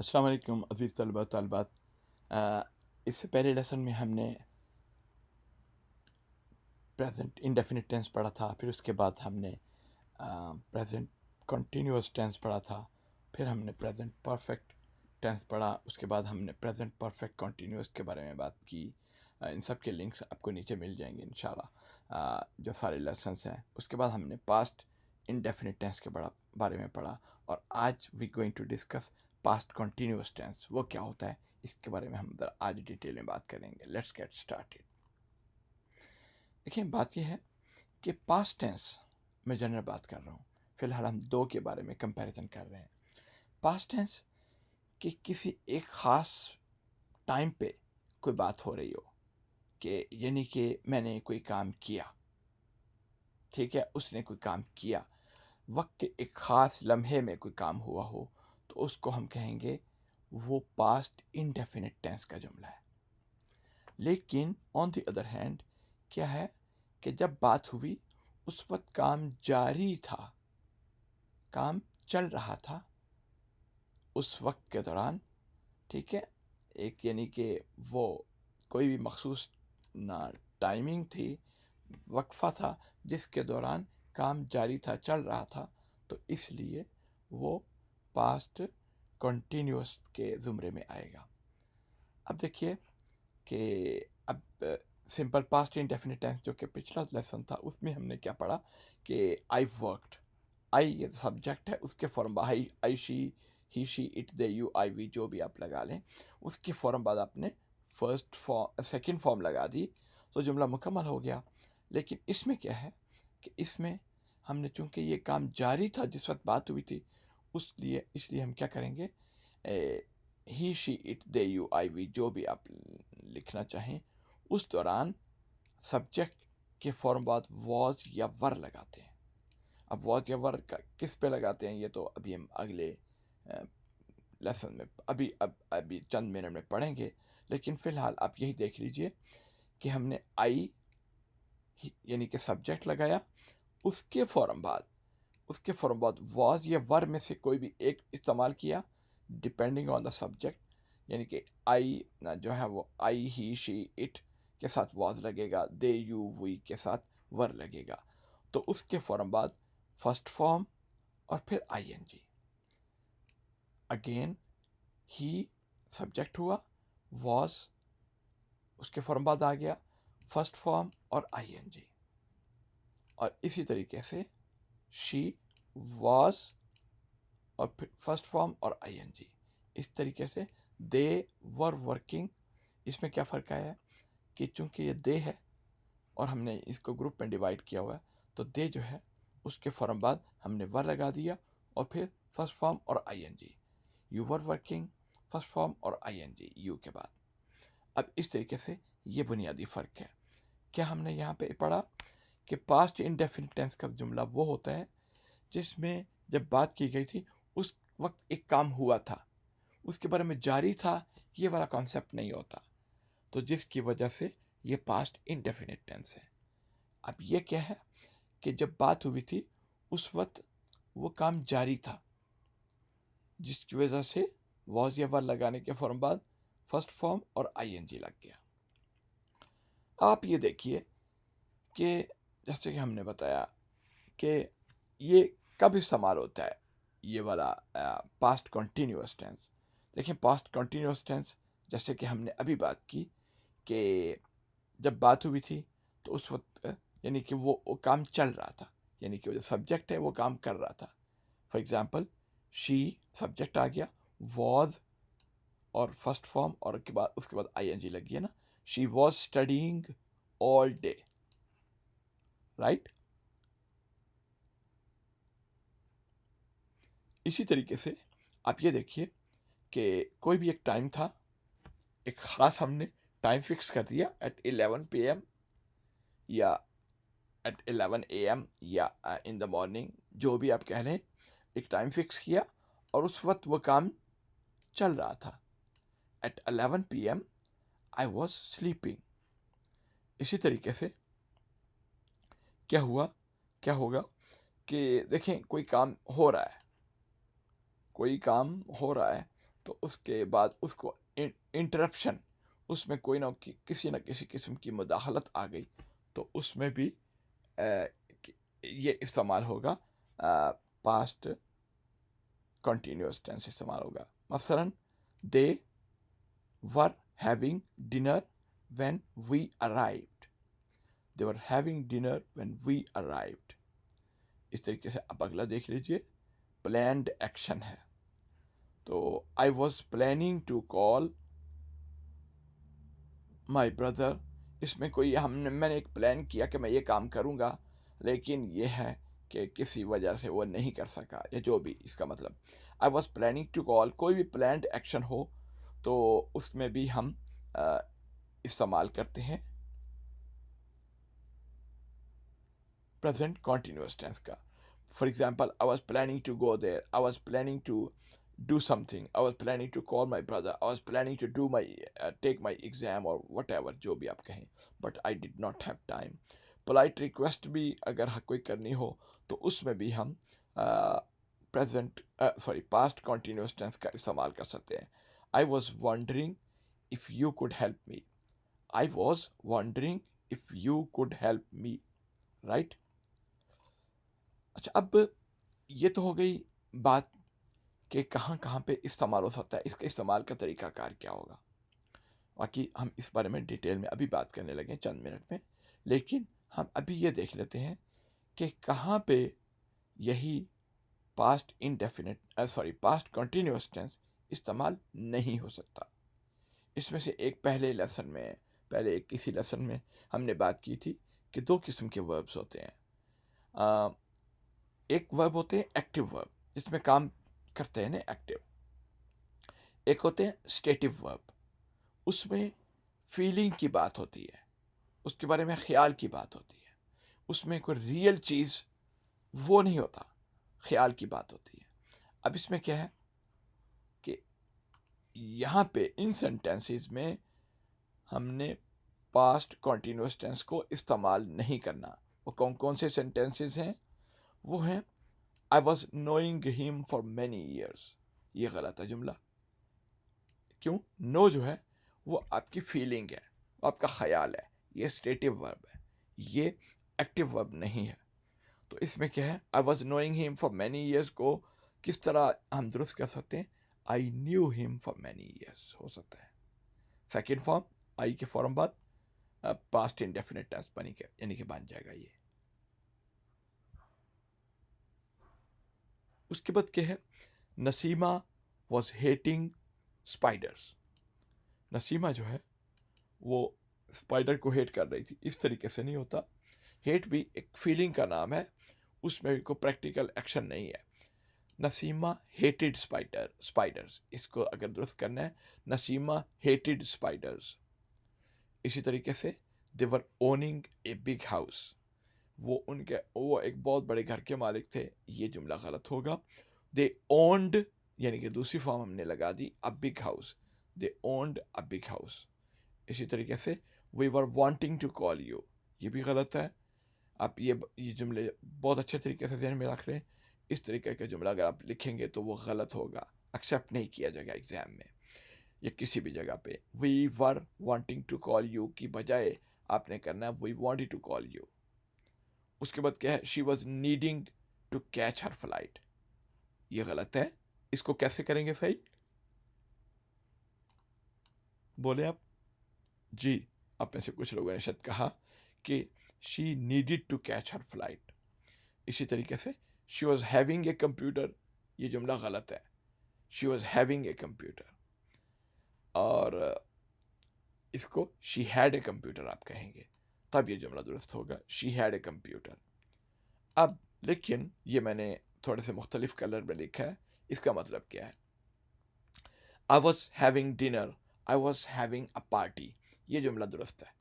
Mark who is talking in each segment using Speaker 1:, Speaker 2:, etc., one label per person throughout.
Speaker 1: अस्सलाम वालेकुम अज़ीज़ तलबा तलबात। इससे पहले लेसन में हमने प्रेजेंट इंडेफिनिट टेंस पढ़ा था, फिर उसके बाद हमने प्रेजेंट कंटिन्यूअस टेंस पढ़ा था, फिर हमने प्रेजेंट परफेक्ट टेंस पढ़ा, उसके बाद हमने प्रेजेंट परफेक्ट कंटिन्यूअस के बारे में बात की। इन सब के लिंक्स आपको नीचे मिल जाएंगे इंशाल्लाह, जो सारे लेसन्स हैं। उसके बाद हमने पास्ट इंडेफिनिट टेंस के बारे में पढ़ा, और आज we going to discuss past continuous tense. वो क्या होता है, इसके बारे में हम आज डिटेल में बात करेंगे। Let's get started. देखिए, बात यह है कि पास्ट टेंस में जनरल बात कर रहा हूँ। फिलहाल हम दो के बारे में कंपैरिजन कर रहे हैं। पास्ट टेंस कि किसी एक ख़ास टाइम पे कोई बात हो रही हो, कि यानी कि मैंने कोई काम किया, ठीक है, उसने कोई काम किया, वक्त के एक ख़ास लम्हे में कोई काम हुआ हो, तो उसको हम कहेंगे वो पास्ट इंडेफिनिट टेंस का जुमला है। लेकिन ऑन द अदर हैंड क्या है कि जब बात हुई उस वक्त काम जारी था, काम चल रहा था उस वक्त के दौरान, ठीक है, एक यानी कि वो कोई भी मखसूस ना टाइमिंग थी, वक्फा था जिसके दौरान काम जारी था, चल रहा था, तो इसलिए वो पास्ट कंटिन्यूअस के ज़ुमरे में आएगा। अब देखिए कि अब सिंपल पास्ट इंडेफिनिट टेंस जो कि पिछला लेसन था, उसमें हमने क्या पढ़ा कि आई वर्कड। आई ये सब्जेक्ट है, उसके form I she, he she, it they you I we जो भी आप लगा लें, उसके फॉर्म बाद आपने फर्स्ट फॉर्म सेकंड फॉर्म लगा दी, तो जुमला मुकम्मल हो गया। लेकिन इसमें क्या है कि इसमें हमने चूंकि ये काम जारी था जिस वक्त बात हुई थी, इसलिए हम क्या करेंगे, he she it they you I we जो भी आप लिखना चाहें, उस दौरान सब्जेक्ट के फॉर्म बाद वॉज या वर लगाते हैं। अब वॉज या वर का किस पे लगाते हैं, ये तो अभी हम अगले लेसन में अभी चंद मिनट में पढ़ेंगे। लेकिन फ़िलहाल आप यही देख लीजिए कि हमने आई यानी कि सब्जेक्ट लगाया, उसके फ़ौरन बाद वॉज या वर में से कोई भी एक इस्तेमाल किया, डिपेंडिंग ऑन द सब्जेक्ट। यानी कि आई जो है वो आई ही शी इट के साथ वॉज लगेगा, दे यू वी के साथ वर लगेगा, तो उसके फ़ौरन बाद फर्स्ट फॉर्म और फिर आई एन जी। अगेन ही सब्जेक्ट हुआ, वॉज उसके फ़ौरन बाद आ गया, फर्स्ट फॉर्म और आई एन जी। और इसी तरीके से शी, वॉज और फिर फर्स्ट फॉर्म और आई एन जी। इस तरीके से दे वर वर्किंग। इसमें क्या फ़र्क आया है कि चूंकि ये दे है और हमने इसको ग्रुप में डिवाइड किया हुआ है, तो दे जो है उसके फ़ौरन बाद हमने वर लगा दिया और फिर फर्स्ट फॉर्म और I N G. You were working, first form और आई एन जी यू के बाद। अब इस तरीके से ये बुनियादी फ़र्क है। क्या हमने यहाँ पे पढ़ा कि पास्ट इंडेफिनिट टेंस का जुमला वो होता है जिसमें जब बात की गई थी उस वक्त एक काम हुआ था, उसके बारे में जारी था, ये वाला कॉन्सेप्ट नहीं होता, तो जिसकी वजह से ये पास्ट इंडेफिनिट टेंस है। अब ये क्या है कि जब बात हुई थी उस वक्त वो काम जारी था, जिसकी वजह से वॉज या वर लगाने के फॉर्म बाद फर्स्ट फॉर्म और आई एन जी लग गया। आप ये देखिए कि जैसे कि हमने बताया कि ये कब इस्तेमाल होता है, ये वाला पास्ट कंटिन्यूअस टेंस। देखिए, पास्ट कंटिन्यूअस टेंस जैसे कि हमने अभी बात की कि जब बात हुई थी तो उस वक्त यानी कि वो काम चल रहा था, यानी कि वो जो सब्जेक्ट है वो काम कर रहा था। फॉर एग्जांपल, शी सब्जेक्ट आ गया, वॉज और फर्स्ट फॉर्म और उसके बाद आई एन जी लगी है ना। She was studying all day, right. इसी तरीके से आप ये देखिए कि कोई भी एक टाइम था, एक ख़ास हमने टाइम फिक्स कर दिया एट 11 PM या एट 11 AM या इन द मॉर्निंग, जो भी आप कह लें, एक टाइम फिक्स किया और उस वक्त वो काम चल रहा था। At 11 PM I was sleeping. इसी तरीके से क्या होगा कि देखें कोई काम हो रहा है, कोई काम हो रहा है तो उसके बाद उसको इंटरप्शन, उसमें कोई ना किसी न किसी किस्म की मुदाखलत आ गई, तो उसमें भी ये इस्तेमाल होगा, पास्ट कंटिन्यूस टेंस इस्तेमाल होगा। मसलन they were having dinner when we arrived, they were having dinner when we arrived. इस तरीके से आप अगला देख लीजिए, प्लान्ड एक्शन है, तो I was planning to call my brother, इसमें कोई मैंने एक प्लान किया कि मैं ये काम करूँगा, लेकिन ये है कि किसी वजह से वो नहीं कर सका, या जो भी इसका मतलब। I was planning to call, कोई भी प्लान्ड एक्शन हो तो उसमें भी हम इस्तेमाल करते हैं प्रेजेंट कॉन्टीन्यूस टेंस का। For example, I was planning to go there, I was planning to do something, I was planning to call my brother, I was planning to do my take my exam or whatever, जो भी आप कहें, but I did not have time. polite request भी अगर कोई करनी हो तो उसमें भी हम प्रेजेंट पास्ट continuous tense का इस्तेमाल कर सकते हैं। I was wondering if you could help me, I was wondering if you could help me, right? अच्छा, अब ये तो हो गई बात कि कहाँ कहाँ पे इस्तेमाल हो सकता है, इसके इस्तेमाल का तरीक़ाकार क्या होगा। बाकी हम इस बारे में डिटेल में अभी बात करने लगे चंद मिनट में, लेकिन हम अभी ये देख लेते हैं कि कहाँ पे यही पास्ट पास्ट कंटिन्यूअस टेंस इस्तेमाल नहीं हो सकता। इसमें से एक पहले किसी लेसन में हमने बात की थी कि दो किस्म के वर्ब्स होते हैं। एक वर्ब होते हैं एक्टिव वर्ब, जिसमें काम करते हैं ना एक्टिव। एक होते हैं स्टेटिव वर्ब, उसमें फीलिंग की बात होती है, उसके बारे में ख्याल की बात होती है, उसमें कोई रियल चीज़ वो नहीं होता, ख्याल की बात होती है। अब इसमें क्या है कि यहाँ पे इन सेंटेंसेस में हमने पास्ट कॉन्टीन्यूस टेंस को इस्तेमाल नहीं करना। वो कौन कौन से सेंटेंसेस हैं? वो हैं I was knowing him for many years, ये गलत है जुमला। क्यों? नो जो है वो आपकी फीलिंग है, वो आपका ख्याल है, ये स्टेटिव वर्ब है, ये एक्टिव वर्ब नहीं है। तो इसमें क्या है, I was knowing him for many years को किस तरह हम दुरुस्त कर सकते हैं? I knew him for many years हो सकता है। सेकेंड फॉर्म, आई के फॉर्म बाद पास्ट इंडेफिनिट टेंस बनी के यानी कि बन जाएगा ये। उसके बाद क्या है, Nasima was hating spiders. Nasima जो है वो स्पाइडर को हेट कर रही थी, इस तरीके से नहीं होता। हेट भी एक फीलिंग का नाम है, उसमें भी कोई प्रैक्टिकल एक्शन नहीं है। नसीमा हेटेड स्पाइडर्स, इसको अगर दुरुस्त करना है, नसीमा हेटेड स्पाइडर्स। इसी तरीके से दे वर ओनिंग ए बिग हाउस, वो एक बहुत बड़े घर के मालिक थे, ये जुमला गलत होगा। दे ओन्ड, यानी कि दूसरी फॉर्म हमने लगा दी a big house, they owned a big house. इसी तरीके से we were wanting to call you, ये भी गलत है। आप ये जुमले बहुत अच्छे तरीके से ध्यान में रख रहे हैं। इस तरीके का जुमला अगर आप लिखेंगे तो वो गलत होगा, एक्सेप्ट नहीं किया जाएगा एग्जाम में या किसी भी जगह पे। We were wanting to call you की बजाय आपने करना है we wanted to call you. उसके बाद क्या है, she was needing to catch her flight, ये गलत है। इसको कैसे करेंगे सही, बोले आप? जी, आप में से कुछ लोगों ने शायद कहा कि she needed to catch her flight. इसी तरीके से she was having a computer, ये जुमला गलत है, she was having a computer. और इसको शी हैड ए कंप्यूटर आप कहेंगे, तब ये जुमला दुरुस्त होगा, शी हैड ए कंप्यूटर। अब लेकिन ये मैंने थोड़े से मुख्तलिफ कलर में लिखा है, इसका मतलब क्या है? आई was having dinner, I was having a party, ये जुमला दुरुस्त है,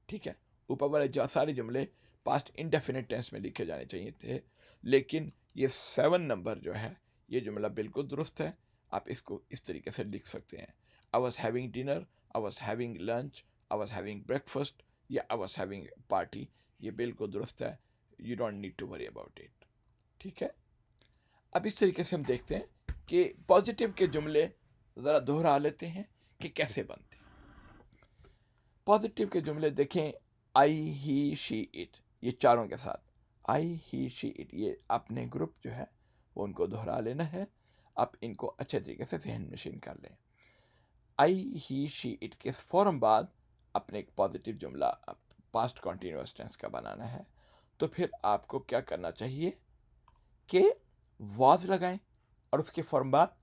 Speaker 1: ठीक है। ऊपर वाले जो सारे जुमले पास्ट इंडेफिनिट टेंस में लिखे जाने चाहिए थे, लेकिन ये 7 नंबर जो है ये जुमला बिल्कुल दुरुस्त है। आप इसको इस तरीके से लिख सकते हैं, I was having dinner, I was having lunch, I was having breakfast या आई वॉज हैविंग पार्टी, ये बिल्कुल दुरुस्त है। You don't need to worry about it, ठीक है। अब इस तरीके से हम देखते हैं कि पॉजिटिव के जुमले ज़रा दोहरा लेते हैं कि कैसे बनते हैं। पॉजिटिव के जुमले देखें, आई ही शी इट, ये चारों के साथ आई ही शी इट, ये अपने ग्रुप जो है वो उनको दोहरा लेना है। आप इनको अच्छे तरीके से जहन नशीन कर लें। आई ही शी इट के फौरन बाद अपने एक पॉजिटिव जुमला पास्ट कॉन्टीन्यूअस टेंस का बनाना है। तो फिर आपको क्या करना चाहिए कि वाज लगाएं और उसके फौरन बाद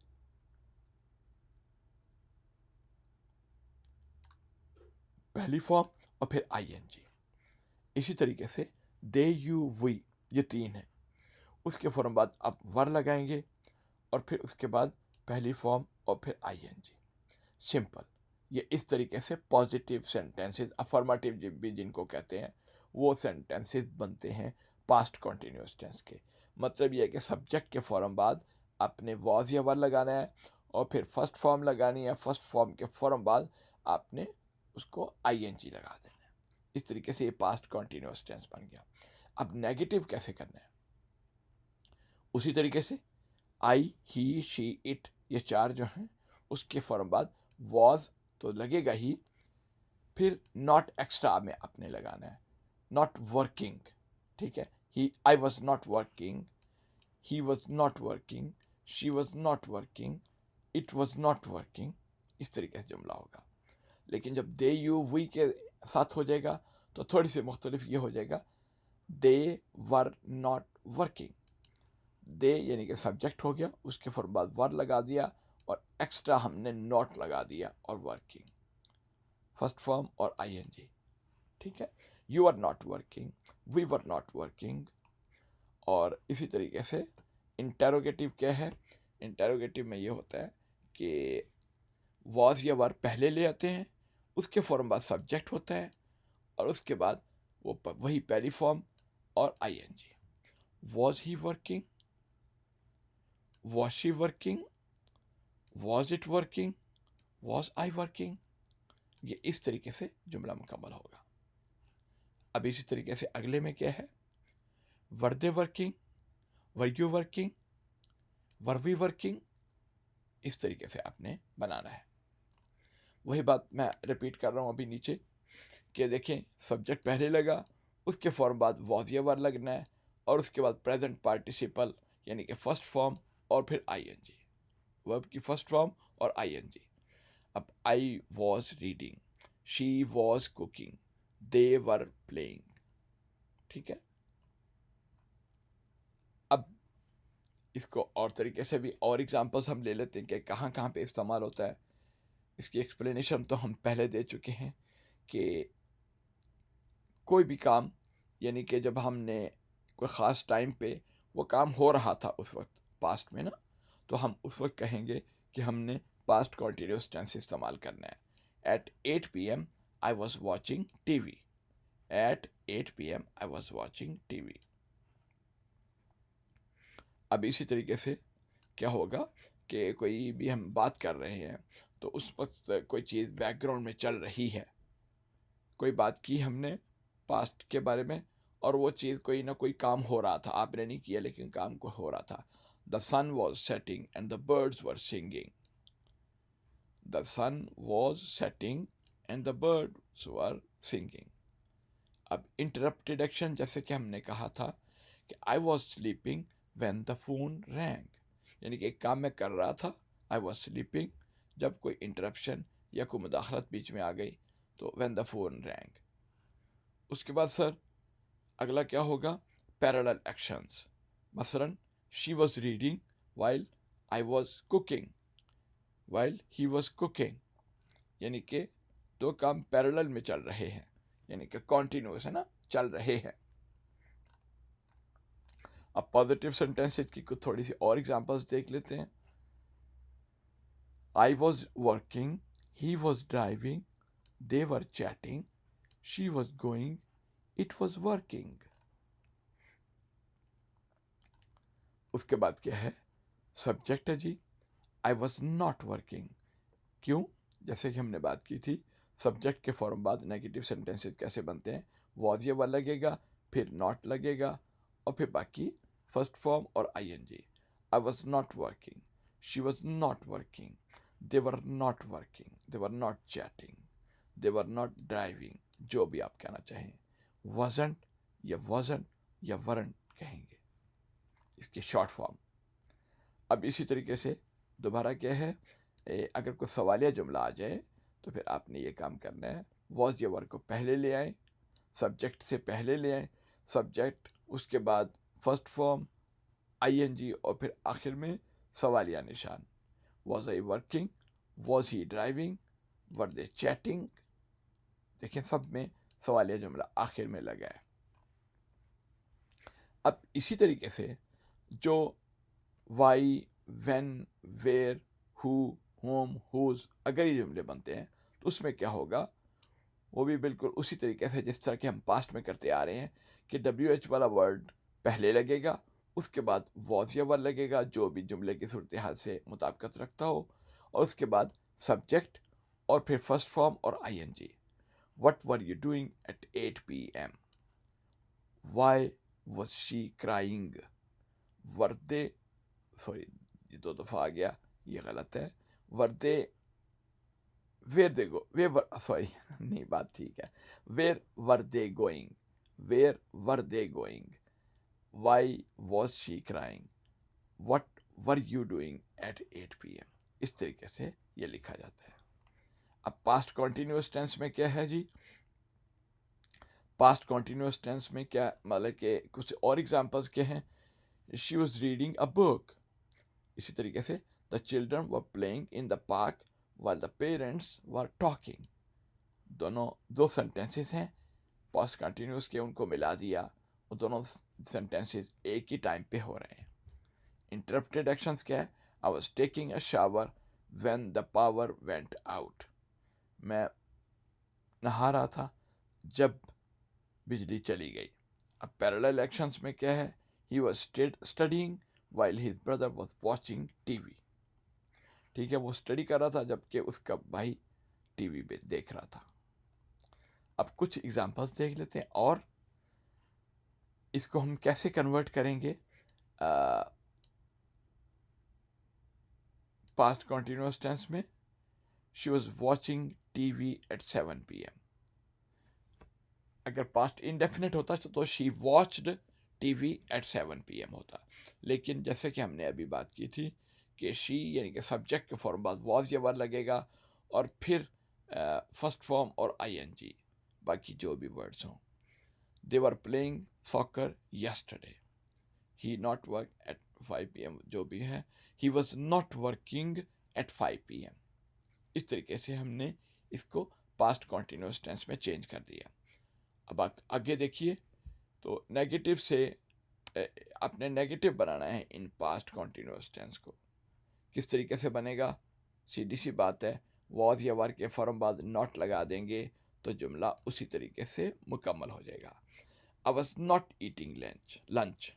Speaker 1: पहली फॉर्म और फिर आईएनजी। इसी तरीके से दे यू वी, ये तीन है, उसके फौरन बाद आप वर लगाएंगे और फिर उसके बाद पहली फॉर्म और फिर आईएनजी। सिंपल। ये इस तरीके से पॉजिटिव सेंटेंसेस, अफर्मेटिव भी जिनको कहते हैं, वो सेंटेंसेस बनते हैं पास्ट कॉन्टीन्यूअस टेंस के। मतलब ये है कि सब्जेक्ट के फौरन बाद आपने वॉज या वर लगाना है और फिर फर्स्ट फॉर्म लगानी है, फर्स्ट फॉर्म के फौरन बाद आपने उसको आईएनजी लगा देना है। इस तरीके से ये पास्ट कॉन्टीन्यूअस टेंस बन गया। अब नेगेटिव कैसे करना है, उसी तरीके से आई ही शी इट, ये चार जो हैं, उसके फौरन बाद वॉज तो लगेगा ही, फिर नॉट एक्स्ट्रा में अपने लगाना है, नॉट वर्किंग, ठीक है। He I was not working, he was not working, she was not working, it was not working, इस तरीके से जुमला होगा। लेकिन जब दे यू वी के साथ हो जाएगा तो थोड़ी सी मुख्तलिफ ये हो जाएगा, दे वर नॉट वर्किंग। दे यानी कि सब्जेक्ट हो गया, उसके फिर बाद वर लगा दिया और एक्स्ट्रा हमने नॉट लगा दिया और वर्किंग, फर्स्ट फॉर्म और आईएनजी, ठीक है। You are not working, we were not working. और इसी तरीके से इंटेरोगेटिव क्या है, इंटेरोगेटिव में ये होता है कि वॉज या वर पहले ले आते हैं, उसके फौरन बाद सब्जेक्ट होता है और उसके बाद वो वही पहली फॉर्म और ING. Was he working, was she working, was it working, was I working, ये इस तरीके से जुमला मुकम्मल होगा। अब इसी तरीके से अगले में क्या है, were they working, were you working, were we working, इस तरीके से आपने बनाना है। वही बात मैं रिपीट कर रहा हूँ अभी नीचे कि देखें, सब्जेक्ट पहले लगा, उसके फॉर्म बाद वॉज या वर लगना है और उसके बाद प्रेजेंट पार्टिसिपल यानी कि फर्स्ट फॉर्म और फिर आईएनजी, वर्ब की फर्स्ट फॉर्म और आईएनजी। अब I was reading, she was cooking, they were playing, ठीक है। अब इसको और तरीके से भी और एग्जांपल्स हम ले लेते हैं कि कहाँ कहाँ पे इस्तेमाल होता है। इसकी एक्सप्लेनेशन तो हम पहले दे चुके हैं कि कोई भी काम, यानी कि जब हमने कोई ख़ास टाइम पे वो काम हो रहा था उस वक्त पास्ट में ना, तो हम उस वक्त कहेंगे कि हमने पास्ट कॉन्टीन्यूस टेंस इस्तेमाल करना है। At 8 PM I was watching TV, at 8 PM I was watching TV. अब इसी तरीके से क्या होगा कि कोई भी हम बात कर रहे हैं तो उस वक्त कोई चीज़ बैकग्राउंड में चल रही है, कोई बात की हमने पास्ट के बारे में और वो चीज़ कोई ना कोई काम हो रहा था, आपने नहीं किया लेकिन काम को हो रहा था। The sun was setting and the birds were singing, the sun was setting and the birds were singing. अब इंटरप्टेड एक्शन, जैसे कि हमने कहा था कि I was sleeping when the phone rang, यानी कि एक काम मैं कर रहा था, आई वॉज स्लीपिंग, जब कोई इंटरप्शन या कोई मुदाखलत बीच में आ गई तो व्हेन द फोन रैंग। उसके बाद सर अगला क्या होगा, पैरेलल एक्शंस। मसलन she was reading while I was cooking, while he was cooking, यानी कि दो काम पैरेलल में चल रहे हैं, यानी कि कॉन्टिन्यूस है ना, चल रहे हैं। अब पॉजिटिव सेंटेंसेस की कुछ थोड़ी सी और एग्जांपल्स देख लेते हैं। I was working, he was driving, they were chatting, she was going, it was working. उसके बाद क्या है, सब्जेक्ट है जी, आई वॉज नॉट वर्किंग। क्यों, जैसे कि हमने बात की थी, सब्जेक्ट के फॉर्म बाद नेगेटिव सेंटेंसेस कैसे बनते हैं, वॉज ये वर लगेगा, फिर नॉट लगेगा और फिर बाकी फर्स्ट फॉर्म और ING. I was not working, she was not working, they were not working, they were not chatting, they were not driving, जो भी आप कहना चाहें, wasn't या wasn't या weren't कहेंगे, इसकी शॉर्ट फॉर्म। अब इसी तरीके से दोबारा क्या है, अगर कोई सवालिया जुमला आ जाए तो फिर आपने ये काम करना है, वॉज या वर को पहले ले आए, सब्जेक्ट से पहले ले आए, सब्जेक्ट उसके बाद फर्स्ट फॉर्म आईएनजी और फिर आखिर में सवालिया निशान। Was I working, was he driving, were they chatting, देखें सब में सवालिया जुमला आखिर में लगा है। अब इसी तरीके से जो why, when, where, who, whom, whose अगर ये जुमले बनते हैं तो उसमें क्या होगा, वो भी बिल्कुल उसी तरीके से जिस तरह के हम पास्ट में करते आ रहे हैं कि WH वाला वर्ड पहले लगेगा, उसके बाद वॉज या वर लगेगा जो भी जुमले की सूरत हाल से मुताबिकत रखता हो, और उसके बाद सब्जेक्ट और फिर फर्स्ट फॉर्म और ING। What were you doing at 8 p.m? Why was she crying? Were they, sorry ये 2 दफ़ा आ गया, ये गलत है, were they, where they go, way were, sorry नहीं बात ठीक है, where were they going, where were they going, why was she crying, what were you doing at 8 p.m? इस तरीके से ये लिखा जाता है। अब पास्ट कॉन्टिन्यूस टेंस में क्या है जी, पास्ट कॉन्टिन्यूस टेंस में क्या मतलब कि कुछ और एग्जांपल्स क्या हैं, she was reading a book, इसी तरीके से the children were playing in the park while the parents were talking। दोनों दो सेंटेंसेस हैं, पास्ट कंटिन्यूस के, उनको मिला दिया और दोनों सेंटेंसेस एक ही टाइम पे हो रहे हैं। इंटरप्टेड एक्शंस क्या है, I was taking a shower when the power went out, मैं नहा रहा था जब बिजली चली गई। अब पैरेलल एक्शंस में क्या है, he was studying while his brother was watching TV। ठीक है, वो स्टडी कर रहा था जबकि उसका भाई टीवी पे देख रहा था। अब कुछ एग्जांपल्स देख लेते हैं और इसको हम कैसे कन्वर्ट करेंगे पास्ट कॉन्टिन्यूस टेंस में। She was watching TV at 7 p.m। अगर पास्ट इंडेफिनिट होता तो she watched TV at 7 p.m होता, लेकिन जैसे कि हमने अभी बात की थी कि शी यानी कि सब्जेक्ट के फॉर्म बाद वॉज या वर लगेगा और फिर फर्स्ट फॉर्म और ING, बाकी जो भी वर्ड्स हों। They were playing soccer yesterday, he not work at 5 p.m, जो भी है, he was not working at 5 p.m। इस तरीके से हमने इसको पास्ट कॉन्टिन्यूस टेंस में चेंज कर दिया। अब आगे देखिए, तो नेगेटिव से आपने नेगेटिव बनाना है इन पास्ट कॉन्टिन्यूस टेंस को। किस तरीके से बनेगा, सीधी सी बात है, वॉज या वर के फॉर्म बाद नॉट लगा देंगे तो जुमला उसी तरीके से मुकम्मल हो जाएगा। I was not eating lunch,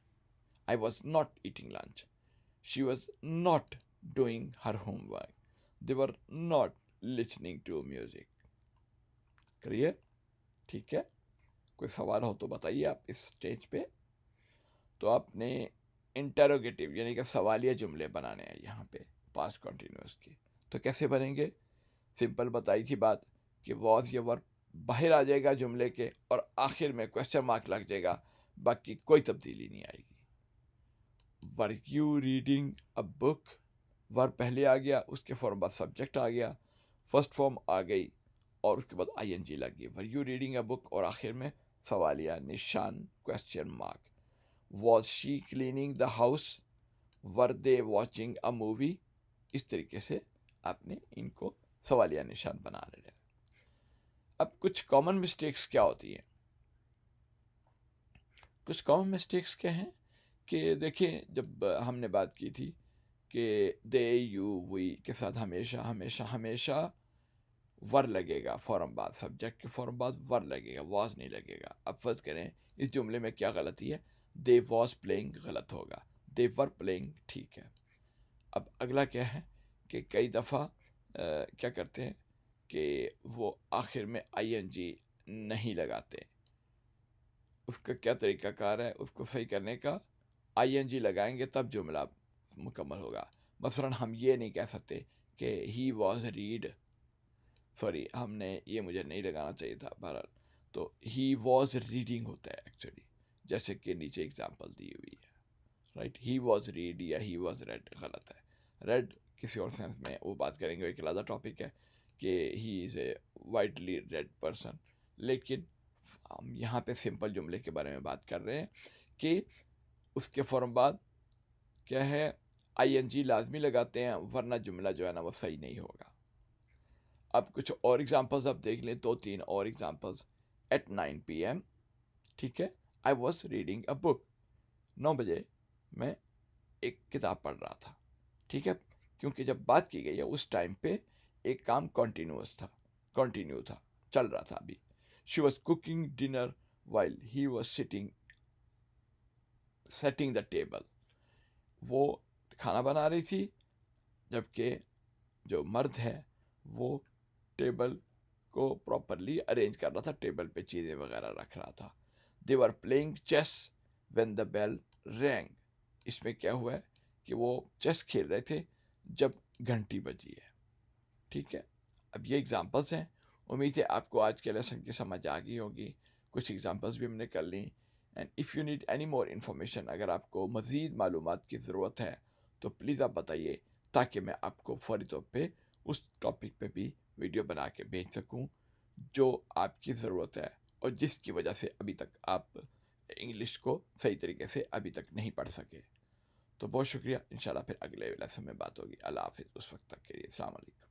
Speaker 1: I was not eating lunch, she was not doing her homework, they were not listening to music. Clear, ठीक है, कोई सवाल हो तो बताइए आप इस स्टेज पे। तो आपने इंटरोगेटिव यानी कि सवालिया जुमले बनाने हैं यहाँ पे पास्ट कॉन्टिन्यूस की, तो कैसे बनेंगे, सिंपल बताई थी बात कि वॉज या वर बाहर आ जाएगा जुमले के और आखिर में क्वेश्चन मार्क लग जाएगा, बाकी कोई तब्दीली नहीं आएगी। Were you reading a book, were पहले आ गया, उसके फॉर्म बाद सब्जेक्ट आ गया, फर्स्ट फॉर्म आ गई और उसके बाद ING लग गई, वर यू रीडिंग अ बुक और आखिर में सवालिया निशान question mark. Was she cleaning the house, were they watching a movie. इस तरीके से आपने इनको सवालिया निशान बना लेना। अब कुछ कॉमन मिस्टेक्स क्या होती हैं, कुछ कॉमन मिस्टेक्स क्या हैं कि देखिए, जब हमने बात की थी कि दे यू वी के साथ हमेशा हमेशा हमेशा वर लगेगा फॉर्म बाद, सब्जेक्ट के फॉर्म बाद वर लगेगा, वॉज नहीं लगेगा। अब फर्ज करें इस जुमले में क्या गलती है, दे वॉज प्लेइंग गलत होगा, दे वर प्लेइंग ठीक है। अब अगला क्या है कि कई दफ़ा क्या करते हैं कि वो आखिर में ING नहीं लगाते, उसका क्या तरीक़ाकार है उसको सही करने का, ING लगाएंगे तब जुमला मुकम्मल होगा। मसलन हम ये नहीं कह सकते कि ही वॉज रीड, सॉरी हमने ये मुझे नहीं लगाना चाहिए था बहरहाल, तो ही वॉज रीडिंग होता है एक्चुअली, जैसे कि नीचे एग्जांपल दी हुई है, राइट। ही वॉज रीड या ही वॉज रेड गलत है। रेड किसी और सेंस में वो बात करेंगे, एक अलग टॉपिक है कि he is a widely red person, लेकिन हम यहाँ पे सिंपल जुमले के बारे में बात कर रहे हैं कि उसके फ़ौरन बाद क्या है, आईएनजी लाजमी लगाते हैं, वरना जुमला जो है ना वो सही नहीं होगा। अब कुछ और एग्जांपल्स आप देख लें, 2-3 और एग्जांपल्स। एट 9 PM, ठीक है, I was reading a book, 9 बजे मैं एक किताब पढ़ रहा था, ठीक है, क्योंकि जब बात की गई है उस टाइम पे एक काम कंटिन्यू था, चल रहा था अभी। She was cooking dinner while he was setting the table, वो खाना बना रही थी जबकि जो मर्द है वो टेबल को प्रॉपरली अरेंज कर रहा था, टेबल पे चीज़ें वगैरह रख रहा था। They were playing chess when the bell rang, इसमें क्या हुआ है कि वो चेस खेल रहे थे जब घंटी बजी है, ठीक है। अब ये एग्जांपल्स हैं, उम्मीद है आपको आज के लेसन की समझ आ गई होगी, कुछ एग्जांपल्स भी हमने कर ली। And if you need any more information, अगर आपको मज़ीद मालूमात की ज़रूरत है तो प्लीज़ आप बताइए, ताकि मैं आपको फौरी तौर पे उस टॉपिक पे भी वीडियो बना के भेज सकूं जो आपकी ज़रूरत है और जिसकी वजह से अभी तक आप इंग्लिश को सही तरीके से अभी तक नहीं पढ़ सके। तो बहुत शुक्रिया, इंशाल्लाह फिर अगले लेसन में बात होगी। अल्लाह हाफिज़, उस वक्त तक के लिए अस्सलाम वालेकुम।